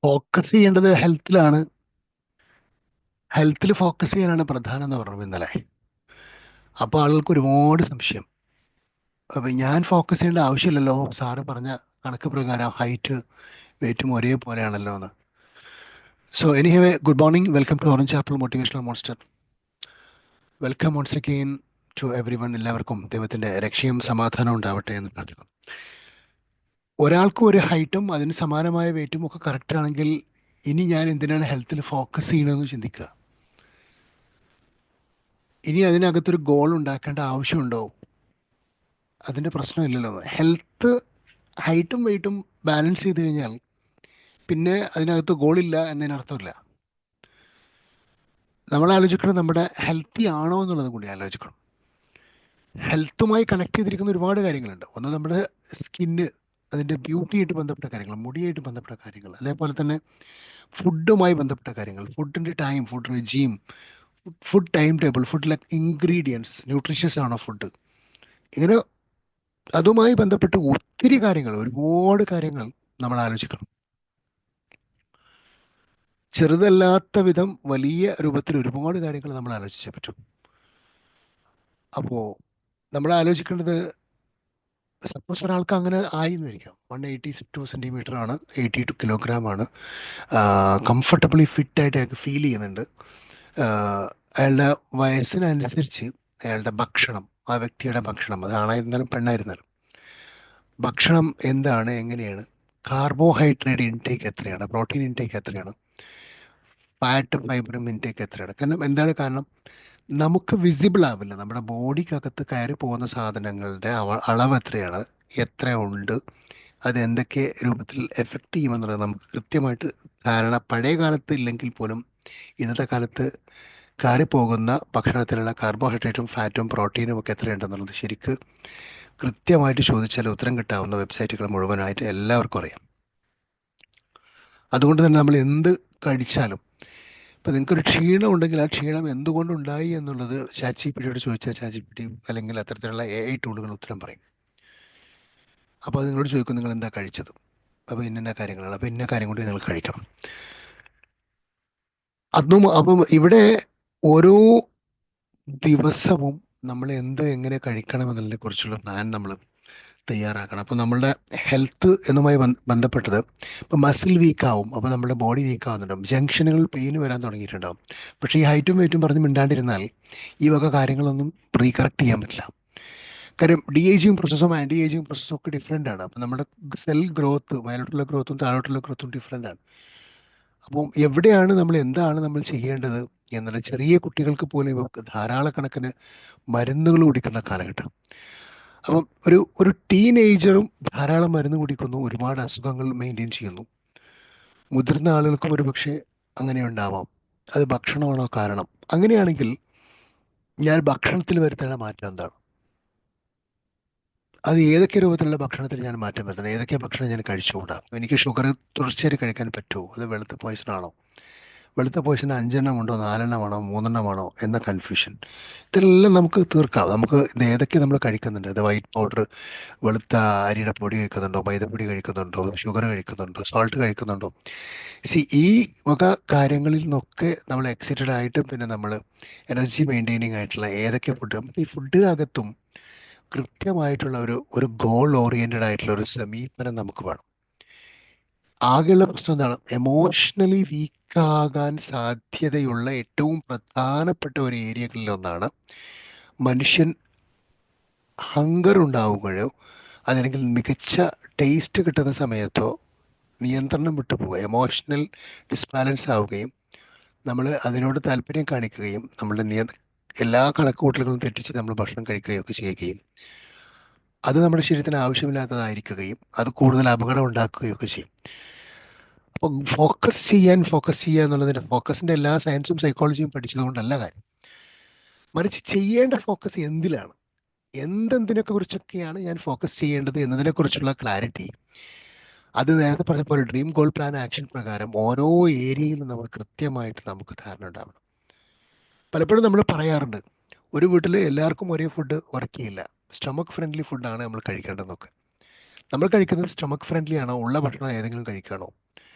Focus ചെയ്യേണ്ടത് ഹെൽത്തിലാണ്. ഹെൽത്തിൽ focus ചെയ്യാനാണ് പ്രധാനം എന്ന് പറഞ്ഞു ഇന്നലെ. അപ്പോൾ ആളുകൾക്ക് ഒരുപാട് സംശയം. അപ്പം ഞാൻ ഫോക്കസ് ചെയ്യേണ്ട ആവശ്യമില്ലല്ലോ, സാറ് പറഞ്ഞ കണക്ക് പ്രകാരം ഹൈറ്റ് വെയിറ്റും ഒരേപോലെയാണല്ലോ എന്ന്. So anyhow, good morning, welcome to Orange Apple motivational monster. Welcome once again to everyone. എല്ലാവർക്കും ദൈവത്തിൻ്റെ രക്ഷയും സമാധാനവും ഉണ്ടാവട്ടെ എന്ന് പ്രാർത്ഥിക്കുന്നു. ഒരാൾക്ക് ഒരു ഹൈറ്റും അതിന് സമാനമായ വെയിറ്റും ഒക്കെ കറക്റ്റ് ആണെങ്കിൽ ഇനി ഞാൻ എന്തിനാണ് ഹെൽത്തിൽ ഫോക്കസ് ചെയ്യണമെന്ന് ചിന്തിക്കുക. ഇനി അതിനകത്തൊരു ഗോൾ ഉണ്ടാക്കേണ്ട ആവശ്യമുണ്ടോ? അതിൻ്റെ പ്രശ്നമില്ലല്ലോ. ഹെൽത്ത്, ഹൈറ്റും വെയിറ്റും ബാലൻസ് ചെയ്ത് കഴിഞ്ഞാൽ പിന്നെ അതിനകത്ത് ഗോളില്ല എന്നതിനർത്ഥമില്ല. നമ്മൾ ആലോചിക്കണം, നമ്മുടെ ഹെൽത്തി ആണോ എന്നുള്ളത് കൂടി ആലോചിക്കണം. ഹെൽത്തുമായി കണക്ട് ചെയ്തിരിക്കുന്ന ഒരുപാട് കാര്യങ്ങളുണ്ട്. ഒന്ന് നമ്മുടെ സ്കിന്ന്, അതിൻ്റെ ബ്യൂട്ടിയായിട്ട് ബന്ധപ്പെട്ട കാര്യങ്ങൾ, മുടിയായിട്ട് ബന്ധപ്പെട്ട കാര്യങ്ങൾ, അതേപോലെ തന്നെ ഫുഡുമായി ബന്ധപ്പെട്ട കാര്യങ്ങൾ, ഫുഡിൻ്റെ time, food regime, food time table, ഫുഡിലെ ഇൻഗ്രീഡിയൻസ്, ന്യൂട്രീഷ്യസ് ആണോ ഫുഡ്, ഇങ്ങനെ അതുമായി ബന്ധപ്പെട്ട് ഒത്തിരി കാര്യങ്ങൾ, ഒരുപാട് കാര്യങ്ങൾ നമ്മൾ ആലോചിക്കണം. ചെറുതല്ലാത്ത വിധം വലിയ രൂപത്തിൽ ഒരുപാട് കാര്യങ്ങൾ നമ്മൾ ആലോചിച്ചേ പറ്റും. അപ്പോൾ നമ്മൾ ആലോചിക്കേണ്ടത്, സപ്പോസ് ഒരാൾക്ക് അങ്ങനെ ആയി എന്ന് വരിക്കാം, 182 സെൻറ്റിമീറ്റർ ആണ്, 82 കിലോഗ്രാം ആണ്, കംഫർട്ടബിളി ഫിറ്റായിട്ട് അയാൾക്ക് ഫീൽ ചെയ്യുന്നുണ്ട്. അയാളുടെ വയസ്സിനനുസരിച്ച് അയാളുടെ ഭക്ഷണം, ആ വ്യക്തിയുടെ ഭക്ഷണം, അത് ആണായിരുന്നാലും പെണ്ണായിരുന്നാലും ഭക്ഷണം എന്താണ്, എങ്ങനെയാണ്, കാർബോഹൈഡ്രേറ്റ് ഇൻടേക്ക് എത്രയാണ്, പ്രോട്ടീൻ ഇൻടേക്ക് എത്രയാണ്, ഫാറ്റും ഫൈബറും ഇൻടേക്ക് എത്രയാണ്. കാരണം എന്താണ് കാരണം, നമുക്ക് വിസിബിൾ ആവില്ല. നമ്മുടെ ബോഡിക്കകത്ത് കയറി പോകുന്ന സാധനങ്ങളുടെ അളവ് എത്രയാണ്, എത്ര ഉണ്ട്, അത് എന്തൊക്കെ രൂപത്തിൽ എഫക്റ്റ് ചെയ്യുമെന്നുള്ളത് നമുക്ക് കൃത്യമായിട്ട് ധാരണ പഴയ കാലത്ത് ഇല്ലെങ്കിൽ പോലും ഇന്നത്തെ കാലത്ത് കയറിപ്പോകുന്ന ഭക്ഷണത്തിലുള്ള കാർബോഹൈഡ്രേറ്റും ഫാറ്റും പ്രോട്ടീനും ഒക്കെ എത്രയുണ്ടെന്നുള്ളത് ശരിക്ക് കൃത്യമായിട്ട് ചോദിച്ചാൽ ഉത്തരം കിട്ടാവുന്ന വെബ്സൈറ്റുകൾ മുഴുവനായിട്ട് എല്ലാവർക്കും അറിയാം. അതുകൊണ്ട് തന്നെ നമ്മൾ എന്ത് കഴിച്ചാലും, ഇപ്പം നിങ്ങൾക്കൊരു ക്ഷീണം ഉണ്ടെങ്കിൽ ആ ക്ഷീണം എന്തുകൊണ്ടുണ്ടായി എന്നുള്ളത് ചാറ്റ് ജി പി ടിയോട് ചോദിച്ചാൽ ചാറ്റ് ജി പി ടി അല്ലെങ്കിൽ അത്തരത്തിലുള്ള AI ടൂളുകൾ ഉത്തരം പറയും. അപ്പോൾ അത് നിങ്ങളോട് ചോദിക്കും, നിങ്ങൾ എന്താ കഴിച്ചത്, അപ്പോൾ ഇന്ന കാര്യങ്ങളാണ്, അപ്പോൾ ഇന്ന കാര്യം കൊണ്ട് നിങ്ങൾ കഴിക്കണം. അതും അപ്പം ഇവിടെ ഓരോ ദിവസവും നമ്മൾ എന്ത് എങ്ങനെ കഴിക്കണം എന്നതിനെ കുറിച്ചുള്ള പ്ലാൻ നമ്മൾ തയ്യാറാക്കണം. അപ്പോൾ നമ്മളുടെ ഹെൽത്ത് എന്നുമായി ബന്ധപ്പെട്ടത്, ഇപ്പോൾ മസിൽ വീക്കാവും, അപ്പോൾ നമ്മുടെ ബോഡി വീക്ക് ആവുന്നുണ്ടാവും, ജംഗ്ഷനുകളിൽ പെയിൻ വരാൻ തുടങ്ങിയിട്ടുണ്ടാവും. പക്ഷേ ഈ ഹൈറ്റും വെയിറ്റും പറഞ്ഞ് മിണ്ടാണ്ടിരുന്നാൽ ഈ വക കാര്യങ്ങളൊന്നും റീകറക്റ്റ് ചെയ്യാൻ പറ്റില്ല. കാര്യം ഡി ഏജിങ് പ്രോസസ്സും ആൻറ്റി ഏജിങ് പ്രോസസ്സും ഒക്കെ ഡിഫറെൻ്റ് ആണ്. അപ്പോൾ നമ്മുടെ സെൽ ഗ്രോത്ത്, മേലോട്ടുള്ള ഗ്രോത്തും താഴോട്ടുള്ള ഗ്രോത്തും ഡിഫറെൻ്റ് ആണ്. അപ്പം എവിടെയാണ് നമ്മൾ, എന്താണ് നമ്മൾ ചെയ്യേണ്ടത് എന്നുള്ള, ചെറിയ കുട്ടികൾക്ക് പോലും ഇവർക്ക് ധാരാളക്കണക്കിന് മരുന്നുകൾ കുടിക്കുന്ന കാലഘട്ടം. അപ്പം ഒരു ടീനേജറും ധാരാളം മരുന്ന് കുടിക്കുന്നു, ഒരുപാട് അസുഖങ്ങൾ മെയിൻറ്റെയിൻ ചെയ്യുന്നു. മുതിർന്ന ആളുകൾക്കും ഒരു പക്ഷേ അങ്ങനെ ഉണ്ടാവാം. അത് ഭക്ഷണമാണോ കാരണം? അങ്ങനെയാണെങ്കിൽ ഞാൻ ഭക്ഷണത്തിൽ വരുത്തേണ്ട മാറ്റം എന്താണ്? അത് ഏതൊക്കെ രൂപത്തിലുള്ള ഭക്ഷണത്തിൽ ഞാൻ മാറ്റം വരുത്തണം? ഏതൊക്കെ ഭക്ഷണം ഞാൻ കഴിച്ചുകൂടാ? എനിക്ക് ഷുഗർ തുടർച്ചയായിട്ട് കഴിക്കാൻ പറ്റുമോ? അത് വെളുത്ത പോയിസൺ ആണോ? വെളുത്ത പോയിസൺ 5 എണ്ണമുണ്ടോ, 4 എണ്ണമാണോ, 3 എണ്ണമാണോ എന്ന കൺഫ്യൂഷൻ, ഇതെല്ലാം നമുക്ക് തീർക്കാം. നമുക്ക് ഇത് ഏതൊക്കെ നമ്മൾ കഴിക്കുന്നുണ്ട്, അത് വൈറ്റ് പൗഡർ, വെളുത്ത അരിയുടെ പൊടി കഴിക്കുന്നുണ്ടോ, മൈദപ്പൊടി കഴിക്കുന്നുണ്ടോ, ഷുഗർ കഴിക്കുന്നുണ്ടോ, സോൾട്ട് കഴിക്കുന്നുണ്ടോ? ഈ വക കാര്യങ്ങളിൽ നിന്നൊക്കെ നമ്മൾ എക്സൈറ്റഡ് ആയിട്ട് പിന്നെ നമ്മൾ എനർജി മെയിൻറ്റെയിനിങ് ആയിട്ടുള്ള ഏതൊക്കെ ഫുഡ്, ഈ ഫുഡിനകത്തും കൃത്യമായിട്ടുള്ള ഒരു ഗോൾ ഓറിയൻറ്റഡ് ആയിട്ടുള്ള ഒരു സമീപനം നമുക്ക് വേണം. ആകെയുള്ള പ്രശ്നം എന്താണ്, എമോഷണലി വീക്കാകാൻ സാധ്യതയുള്ള ഏറ്റവും പ്രധാനപ്പെട്ട ഒരു ഏരിയകളിൽ ഒന്നാണ് മനുഷ്യൻ ഹങ്കർ ഉണ്ടാവുകയോ അതല്ലെങ്കിൽ മികച്ച ടേസ്റ്റ് കിട്ടുന്ന സമയത്തോ നിയന്ത്രണം വിട്ടു പോവുക, എമോഷണൽ ഡിസ്ബാലൻസ് ആവുകയും നമ്മൾ അതിനോട് താല്പര്യം കാണിക്കുകയും നമ്മളുടെ എല്ലാ കണക്കുകൂട്ടലുകളും തെറ്റിച്ച് നമ്മൾ ഭക്ഷണം കഴിക്കുകയൊക്കെ ചെയ്യുകയും അത് നമ്മുടെ ശരീരത്തിന് ആവശ്യമില്ലാത്തതായിരിക്കുകയും അത് കൂടുതൽ അപകടം ഉണ്ടാക്കുകയൊക്കെ ചെയ്യും. അപ്പോൾ ഫോക്കസ് ചെയ്യുക എന്നുള്ളതിൻ്റെ, ഫോക്കസിൻ്റെ എല്ലാ സയൻസും സൈക്കോളജിയും പഠിച്ചതുകൊണ്ടല്ല കാര്യം, മറിച്ച് ചെയ്യേണ്ട ഫോക്കസ് എന്തിലാണ്, എന്തെന്തിനെ കുറിച്ചൊക്കെയാണ് ഞാൻ ഫോക്കസ് ചെയ്യേണ്ടത് എന്നതിനെക്കുറിച്ചുള്ള ക്ലാരിറ്റി. അത് നേരത്തെ പറഞ്ഞ പോലെ ഡ്രീം ഗോൾ പ്ലാൻ ആക്ഷൻ പ്രകാരം ഓരോ ഏരിയയിലും നമ്മൾ കൃത്യമായിട്ട് നമുക്ക് ധാരണ ഉണ്ടാവണം. പലപ്പോഴും നമ്മൾ പറയാറുണ്ട്, ഒരു വീട്ടിൽ എല്ലാവർക്കും ഒരേ ഫുഡ് വർക്ക് ചെയ്യില്ല, സ്റ്റൊമക്ക് ഫ്രണ്ട്ലി ഫുഡാണ് നമ്മൾ കഴിക്കേണ്ടതെന്നൊക്കെ. നമ്മൾ കഴിക്കുന്നത് സ്റ്റൊമക്ക് ഫ്രണ്ട്ലി ആണോ, ഉള്ള ഭക്ഷണം ഏതെങ്കിലും കഴിക്കുകയാണോ?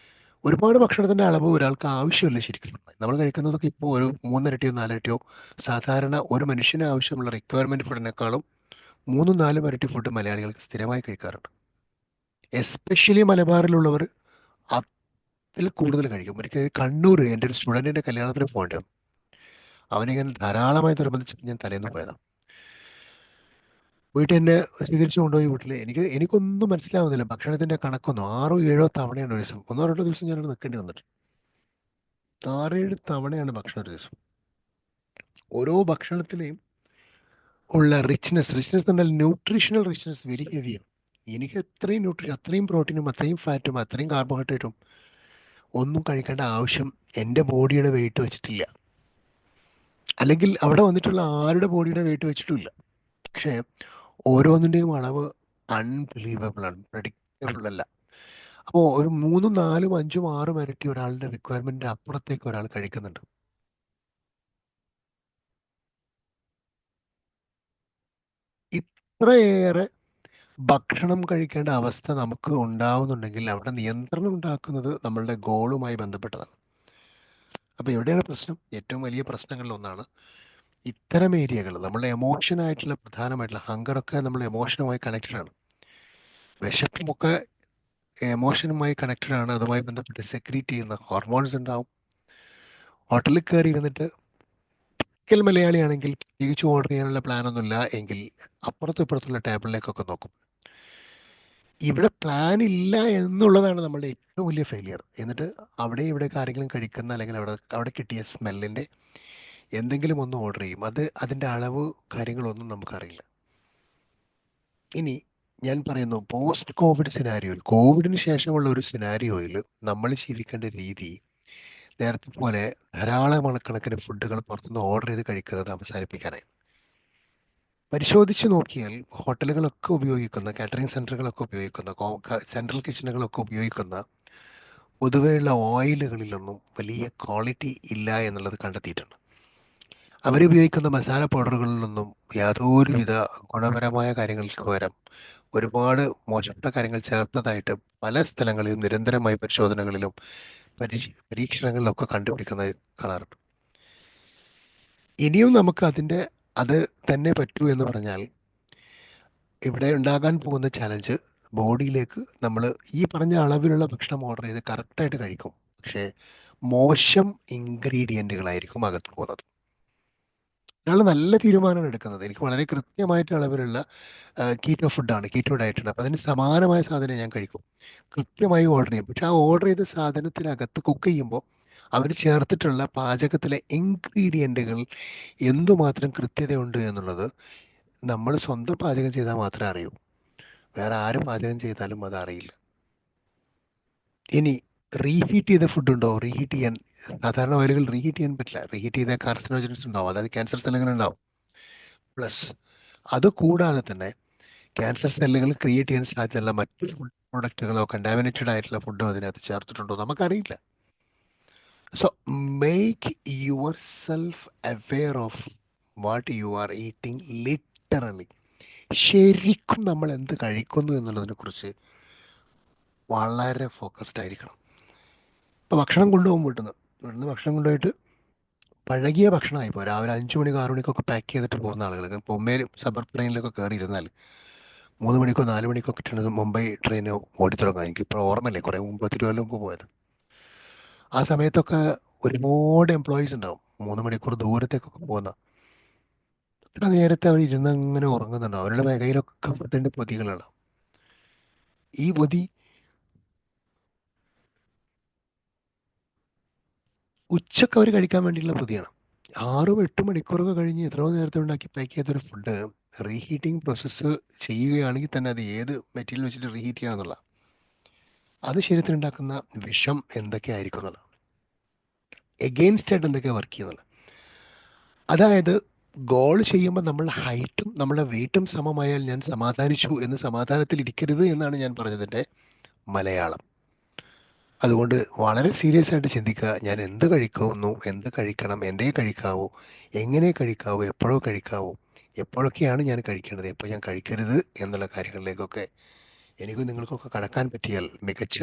ഒരുപാട് ഭക്ഷണത്തിന്റെ അളവ് ഒരാൾക്ക് ആവശ്യമില്ല ശരിക്കും പറഞ്ഞാൽ. നമ്മൾ കഴിക്കുന്നതൊക്കെ ഇപ്പോൾ ഒരു മൂന്നിരട്ടിയോ നാലിരട്ടിയോ സാധാരണ ഒരു മനുഷ്യന് ആവശ്യമുള്ള റിക്വയർമെന്റ് ഫുഡിനേക്കാളും മൂന്നും നാലും ഇരട്ടി ഫുഡ് മലയാളികൾക്ക് സ്ഥിരമായി കഴിക്കാറുണ്ട്. എസ്പെഷ്യലി മലബാറിലുള്ളവർ അതിൽ കൂടുതൽ കഴിക്കും. ഒരിക്കൽ കണ്ണൂർ എൻ്റെ ഒരു സ്റ്റുഡന്റിന്റെ കല്യാണത്തിന് പോകേണ്ടി വന്നു. അവനിങ്ങനെ ധാരാളമായി നിർബന്ധിച്ചപ്പോൾ ഞാൻ തലേന്ന് പോയതാണ്. വീട്ടിൽ എന്നെ സ്വീകരിച്ചു കൊണ്ടുപോയി വീട്ടിൽ എനിക്കൊന്നും മനസ്സിലാവുന്നില്ല ഭക്ഷണത്തിന്റെ കണക്കൊന്നും. ആറോ ഏഴോ തവണയാണ് ഒരു ദിവസം, ഒന്നോ രണ്ടോ ദിവസം ഞാൻ നിൽക്കേണ്ടി വന്നിട്ട്. ആറേഴ് തവണയാണ് ഭക്ഷണം ഒരു ദിവസം. ഓരോ ഭക്ഷണത്തിലെയും ഉള്ള റിച്ച്നെസ് എന്നാൽ ന്യൂട്രീഷണൽ റിച്ച്നെസ് വെരി ഹെവിയാണ്. എനിക്ക് അത്രയും അത്രയും പ്രോട്ടീനും അത്രയും ഫാറ്റും അത്രയും കാർബോഹൈഡ്രേറ്റും ഒന്നും കഴിക്കേണ്ട ആവശ്യം എൻ്റെ ബോഡിയുടെ വെയിറ്റ് വെച്ചിട്ടില്ല. അല്ലെങ്കിൽ അവിടെ വന്നിട്ടുള്ള ആരുടെ ബോഡിയുടെ വെയിറ്റ് വെച്ചിട്ടുമില്ല. പക്ഷേ ഓരോന്നിൻ്റെയും അളവ് അൺബിലീവബിൾ ആണ്, പ്രഡിക്റ്റബിൾ അല്ല. അപ്പോൾ ഒരു മൂന്നും നാലും അഞ്ചും ആറും ഇരട്ടി ഒരാളുടെ റിക്വയർമെന്റിന്റെ അപ്പുറത്തേക്ക് ഒരാൾ കഴിക്കുന്നുണ്ട്. ഇത്രയേറെ ഭക്ഷണം കഴിക്കേണ്ട അവസ്ഥ നമുക്ക് ഉണ്ടാവുന്നുണ്ടെങ്കിൽ അവിടെ നിയന്ത്രണം ഉണ്ടാക്കുന്നത് നമ്മളുടെ ഗോളുമായി ബന്ധപ്പെട്ടതാണ്. അപ്പോൾ എവിടെയാണ് പ്രശ്നം? ഏറ്റവും വലിയ പ്രശ്നങ്ങളിൽ ഒന്നാണ് ഇത്തരം ഏരിയകൾ. നമ്മളുടെ എമോഷൻ ആയിട്ടുള്ള പ്രധാനമായിട്ടുള്ള ഹങ്കറൊക്കെ നമ്മുടെ എമോഷനുമായി കണക്റ്റഡ് ആണ്. വിശപ്പുമൊക്കെ എമോഷനുമായി കണക്റ്റഡ് ആണ്. അതുമായി ബന്ധപ്പെട്ട് സെക്രീറ്റ് ചെയ്യുന്ന ഹോർമോൺസ് ഉണ്ടാവും. ഹോട്ടലിൽ കയറി ഇരുന്നിട്ട് മലയാളിയാണെങ്കിൽ പ്രത്യേകിച്ച് ഓർഡർ ചെയ്യാനുള്ള പ്ലാനൊന്നുമില്ല എങ്കിൽ അപ്പുറത്തും ഇപ്പുറത്തുള്ള ടേബിളിലേക്കൊക്കെ നോക്കും. ഇവിടെ പ്ലാൻ ഇല്ല എന്നുള്ളതാണ് നമ്മളുടെ ഏറ്റവും വലിയ ഫെയിലിയർ. എന്നിട്ട് അവിടെ ഇവിടെയൊക്കെ ആരെങ്കിലും കഴിക്കുന്ന അല്ലെങ്കിൽ അവിടെ കിട്ടിയ സ്മെല്ലിൻ്റെ എന്തെങ്കിലും ഒന്ന് ഓർഡർ ചെയ്യും. അതിൻ്റെ അളവ് കാര്യങ്ങളൊന്നും നമുക്കറിയില്ല. ഇനി ഞാൻ പറയുന്നു, പോസ്റ്റ് കോവിഡ് സിനാരിയോയിൽ, കോവിഡിന് ശേഷമുള്ള ഒരു സിനാരിയോയിൽ നമ്മൾ ജീവിക്കേണ്ട രീതി നേരത്തെ പോലെ ധാരാളം കണക്കിന് ഫുഡുകൾ പുറത്തുനിന്ന് ഓർഡർ ചെയ്ത് കഴിക്കുന്നത് അവസാനിപ്പിക്കാനായി. പരിശോധിച്ച് നോക്കിയാൽ ഹോട്ടലുകളൊക്കെ ഉപയോഗിക്കുന്ന, കാറ്ററിംഗ് സെന്ററുകളൊക്കെ ഉപയോഗിക്കുന്ന, സെൻട്രൽ കിച്ചണുകളൊക്കെ ഉപയോഗിക്കുന്ന പൊതുവെയുള്ള ഓയിലുകളിലൊന്നും വലിയ ക്വാളിറ്റി ഇല്ല എന്നുള്ളത് കണ്ടെത്തിയിട്ടുണ്ട്. അവരുപയോഗിക്കുന്ന മസാല പൗഡറുകളിലൊന്നും യാതൊരുവിധ ഗുണപരമായ കാര്യങ്ങൾക്ക് പകരം ഒരുപാട് മോശപ്പെട്ട കാര്യങ്ങൾ ചേർത്തതായിട്ട് പല സ്ഥലങ്ങളിലും നിരന്തരമായ പരിശോധനകളിലും പരീക്ഷണങ്ങളിലൊക്കെ കണ്ടുപിടിക്കുന്നത് കാണാറുണ്ട്. ഇനിയും നമുക്ക് അത് തന്നെ പറ്റൂ എന്ന് പറഞ്ഞാൽ ഇവിടെ ഉണ്ടാകാൻ പോകുന്ന ചലഞ്ച്, ബോഡിയിലേക്ക് നമ്മൾ ഈ പറഞ്ഞ അളവിലുള്ള ഭക്ഷണം ഓർഡർ ചെയ്ത് കറക്റ്റായിട്ട് കഴിക്കും. പക്ഷേ മോശം ഇൻഗ്രീഡിയൻറ്റുകളായിരിക്കും അകത്ത് പോകുന്നത്. ഒരാൾ നല്ല തീരുമാനമാണ് എടുക്കുന്നത്. എനിക്ക് വളരെ കൃത്യമായിട്ട് അളവിലുള്ള കീറ്റോ ഫുഡാണ്, കീറ്റോ ഡയറ്റാണ്, അപ്പോൾ അതിന് സമാനമായ സാധനം ഞാൻ കഴിക്കും. കൃത്യമായി ഓർഡർ ചെയ്യും. പക്ഷെ ആ ഓർഡർ ചെയ്ത സാധനത്തിനകത്ത് കുക്ക് ചെയ്യുമ്പോൾ അവർ ചേർത്തിട്ടുള്ള പാചകത്തിലെ ഇൻഗ്രീഡിയൻറ്റുകൾ എന്തുമാത്രം കൃത്യതയുണ്ട് എന്നുള്ളത് നമ്മൾ സ്വന്തം പാചകം ചെയ്താൽ മാത്രമേ അറിയൂ. വേറെ ആരും പാചകം ചെയ്താലും അത് അറിയില്ല. ഇനി റീഹീറ്റ് ചെയ്ത ഫുഡ് ഉണ്ടോ? റീഹീറ്റ് ചെയ്യാൻ സാധാരണ ഓയിലുകൾ റീഹീറ്റ് ചെയ്യാൻ പറ്റില്ല. റീഹീറ്റ് ചെയ്ത കാർസിനോജൻസ് ഉണ്ടാവും, അതായത് ക്യാൻസർ സെല്ലുകൾ ഉണ്ടാവും. പ്ലസ് അത് കൂടാതെ തന്നെ ക്യാൻസർ സെല്ലുകൾ ക്രിയേറ്റ് ചെയ്യാൻ സാധ്യതയുള്ള മറ്റു ഫുഡ് പ്രൊഡക്റ്റുകളോ കണ്ടാമിനേറ്റഡ് ആയിട്ടുള്ള ഫുഡോ അതിനകത്ത് ചേർത്തിട്ടുണ്ടോ നമുക്കറിയില്ല. So make your self aware of what you are eating. Literally ശരിക്കും നമ്മൾ എന്ത് കഴിക്കുന്നു എന്നുള്ളതിനെ കുറിച്ച് വളരെ ഫോക്കസ്ഡ് ആയിരിക്കണം. ഇപ്പോൾ ഭക്ഷണം കൊണ്ടുപോകും വീട്ടിൽ നിന്ന് ഭക്ഷണം കൊണ്ടുപോയിട്ട് പഴകിയ ഭക്ഷണമായി ഇപ്പോൾ രാവിലെ 5 മണിക്കോ 6 മണിക്കൊക്കെ പാക്ക് ചെയ്തിട്ട് പോകുന്ന ആളുകൾ ഇപ്പോൾ മുംബൈ സബർ ട്രെയിനിലൊക്കെ കയറി ഇരുന്നാൽ 3 മണിക്കോ 4 മണിക്കോ കിട്ടുന്നത് മുംബൈ ട്രെയിൻ ഓടിത്തുടങ്ങാം. എനിക്കിപ്പോൾ ഓർമ്മയില്ലേ, കുറേ മുമ്പ് 10 കൊല്ലം മുമ്പ് പോയത്. ആ സമയത്തൊക്കെ ഒരുപാട് എംപ്ലോയീസ് ഉണ്ടാവും 3 മണിക്കൂർ ദൂരത്തേക്കൊക്കെ പോകുന്ന. അത്ര നേരത്തെ അവർ ഇരുന്ന് അങ്ങനെ ഉറങ്ങുന്നുണ്ടാവും. അവരുടെ കയ്യിലൊക്കെ ഫുഡിൻ്റെ പൊതികളാണ്. ഈ പൊതി ഉച്ചക്ക് അവർ കഴിക്കാൻ വേണ്ടിയുള്ള പൊതിയാണ്. 6-8 മണിക്കൂറൊക്കെ കഴിഞ്ഞ് എത്രയോ നേരത്തെ ഉണ്ടാക്കി പാക്ക് ചെയ്തൊരു ഫുഡ് റീഹീറ്റിംഗ് പ്രോസസ്സ് ചെയ്യുകയാണെങ്കിൽ തന്നെ അത് ഏത് മെറ്റീരിയൽ വെച്ചിട്ട് റീഹീറ്റ് ചെയ്യാന്നുള്ള അത് ശരീരത്തിനുണ്ടാക്കുന്ന വിഷം എന്തൊക്കെ ആയിരിക്കും എന്നുള്ളത്, എഗെയിൻസ്റ്റ് ആയിട്ട് എന്തൊക്കെ വർക്ക് ചെയ്യുന്നത്. അതായത് ഗോൾ ചെയ്യുമ്പോൾ നമ്മൾ ഹൈറ്റും നമ്മുടെ വെയിറ്റും സമമായാൽ ഞാൻ സമാധാനിച്ചു എന്ന് സമാധാനത്തിൽ ഇരിക്കരുത് എന്നാണ് ഞാൻ പറഞ്ഞതിൻ്റെ മലയാളം. അതുകൊണ്ട് വളരെ സീരിയസ് ആയിട്ട് ചിന്തിക്കുക, ഞാൻ എന്ത് കഴിക്കുന്നു, എന്ത് കഴിക്കണം, എന്തേ കഴിക്കാവൂ, എങ്ങനെ കഴിക്കാവൂ, എപ്പോഴോ കഴിക്കാവൂ, എപ്പോഴൊക്കെയാണ് ഞാൻ കഴിക്കേണ്ടത്, എപ്പോൾ ഞാൻ കഴിക്കരുത് എന്നുള്ള കാര്യങ്ങളിലേക്കൊക്കെ എനിക്കും നിങ്ങൾക്കൊക്കെ കടക്കാൻ പറ്റിയാൽ മികച്ച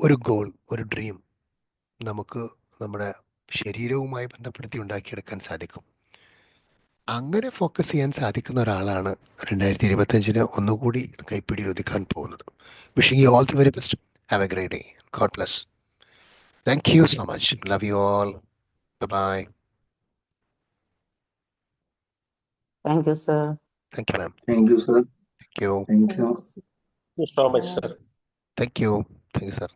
ഒരു ഗോൾ, ഒരു ഡ്രീം നമുക്ക് നമ്മുടെ ശരീരവുമായി ബന്ധപ്പെടുത്തി ഉണ്ടാക്കിയെടുക്കാൻ സാധിക്കും. അങ്ങനെ ഫോക്കസ് ചെയ്യാൻ സാധിക്കുന്ന ഒരാളാണ് 2025 ഒന്നുകൂടി കൈപ്പിടിയിൽ ഒതുക്കാൻ പോകുന്നത്. Wishing you all the very best. Have a great day. God bless. Thank you so much. Love you all. Bye. Thank you, sir. Thank you ma'am. Thank you, sir. Thank you. Thank you. Thank you so much, sir. Thank you. Thank you sir.